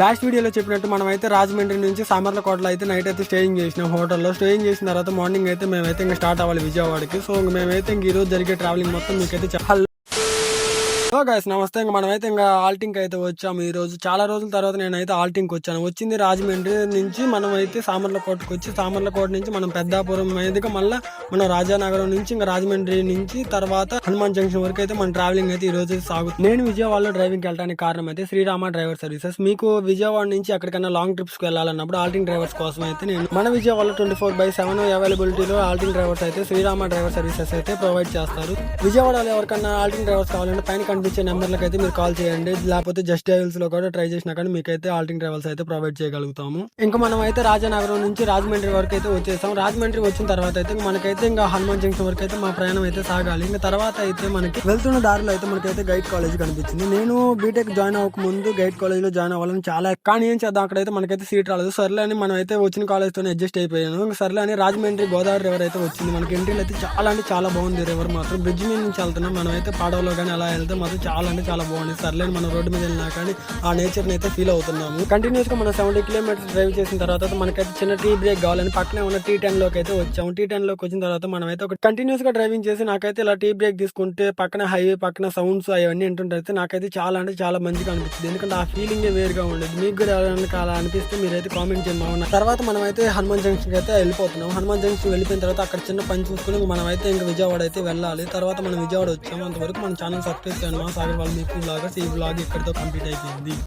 Last వీడియోలో చెప్పినట్టు మనం అయితే రాజమండ్రి నుంచి సామర్లకోటలో అయితే నైట్ అయితే స్టేయింగ్ చేసినాం. హోటల్లో స్టేయింగ్ చేసిన తర్వాత మార్నింగ్ అయితే మేమైతే ఇంకా స్టార్ట్ అవ్వాలి విజయవాడకి. సో మేమైతే ఇంక ఈ రోజు జరిగే ట్రావెలింగ్ మొత్తం మీకైతే చెప్పాలి. సో గైస్ నమస్తే. ఇంకా మనమైతే ఇంకా ఆల్టింగ్ అయితే వచ్చాము. ఈ రోజు చాలా రోజుల తర్వాత నేనైతే ఆల్టింగ్ వచ్చాను. వచ్చింది రాజమండ్రి నుంచి మనం అయితే సామర్లకోటకు వచ్చి సామర్లకోట నుంచి మనం పెద్దాపురం మీదుగా మళ్ళీ మనం రాజానగరం నుంచి ఇంకా రాజమండ్రి నుంచి తర్వాత హనుమాన్ జంక్షన్ వరకు అయితే మన ట్రావెలింగ్ అయితే ఈ రోజు సాగుతుంది. నేను విజయవాడలో డ్రైవింగ్ వెళ్ళడానికి కారణం అయితే శ్రీరామ డ్రైవర్ సర్వీసెస్. మీకు విజయవాడ నుంచి ఎక్కడికైనా లాంగ్ ట్రిప్స్ కి వెళ్ళాలన్నప్పుడు ఆల్టింగ్ డ్రైవర్స్ కోసం అయితే నేను మన విజయవాడలో 24/7 అవైలబిలిటీలో ఆల్టింగ్ డ్రైవర్స్ అయితే శ్రీరామ డ్రైవర్ సర్వీసెస్ అయితే ప్రొవైడ్ చేస్తారు. విజయవాడలో ఎవరికన్నా ఆల్టింగ్ డ్రైవర్స్ కావాలంటే పైన కనిపించే నెంబర్లకు అయితే మీరు కాల్ చేయండి. లేకపోతే జస్ట్ డైల్స్ లో కూడా ట్రై చేసినా కానీ మీకైతే ఆల్టింగ్ డ్రైవర్స్ అయితే ప్రొవైడ్ చేయగలుగుతాము. ఇంకా మనం అయితే రాజానగరం నుంచి రాజమండ్రి వరకు అయితే వచ్చేసాం. రాజమండ్రి వచ్చిన తర్వాత అయితే మనకైతే ఇంకా హనుమాన్ జంక్షన్ వరకు అయితే మా ప్రయాణం అయితే సాగాలి. ఇంకా తర్వాత అయితే మనకి వెళ్తున్న దారిలో అయితే మనకైతే గైడ్ కాలేజ్ కనిపించింది. నేను బీటెక్ జాయిన్ అవ్వక ముందు గైడ్ కాలేజ్ లో జాయిన్ అవ్వాలని చాలా, కానీ ఏం చేద్దాం అక్కడైతే మనకైతే సీట్ రాలేదు. సర్లే అని మనం అయితే వచ్చిన కాలేజ్ తోనే అడ్జస్ట్ అయిపోయాను. ఇంకా సర్లే అని రాజమండ్రి గోదావరి రివర్ అయితే వచ్చింది. మనకి ఎంట్రీలు అయితే చాలా అంటే చాలా బాగుంది. రివర్ మాత్రం బ్రిడ్జ్ మీద నుంచి వెళ్తున్నాం. మనం అయితే పడవలో కానీ అలా వెళ్తే మాత్రం చాలా అంటే చాలా బాగుంది. సర్లేని మనం రోడ్డు మీద వెళ్ళినా కానీ ఆ నేచర్ అయితే ఫీల్ అవుతున్నాము. కంటిన్యూస్ గా మనం 70 కిలోమీటర్స్ డ్రైవ్ చేసిన తర్వాత మనకైతే చిన్న టీ బ్రేక్ కావాలని పక్కనే ఉన్న T10 లోకి అయితే వచ్చాము. T10 లోకి వచ్చిన తర్వాత మనం అయితే ఒక కంటిన్యూస్ గా డ్రైవింగ్ చేసి నాకైతే ఇలా టీ బ్రేక్ తీసుకుంటే పక్కన హైవే పక్కన సౌండ్స్ అవన్నీ వింటుంటే నాకైతే చాలా అంటే చాలా మంచిగా అనిపిస్తుంది. ఎందుకంటే ఆ ఫీలింగ్ వేరుగా ఉండేది. మీకు కూడా ఎవరైనా అలా అనిపిస్తే మీరైతే కామెంట్ చేయండి. తర్వాత మనం అయితే హనుమాన్ జంక్షన్ అయితే వెళ్ళిపోతున్నాం. హనుమాన్ జంక్షన్ వెళ్ళిపోయిన తర్వాత అక్కడ చిన్న పని చూసుకుని మనం అయితే ఇంకా విజయవాడ అయితే వెళ్ళాలి. తర్వాత మనం విజయవాడ వచ్చాము. అంతవరకు మన ఛానల్ సబ్స్క్రైబ్ చేయండి. మా సాగర్ వాళ్ళు మీకు బ్లాగర్స్. ఈ బ్లాగ్ ఇక్కడితో కంప్లీట్ అయిపోయింది.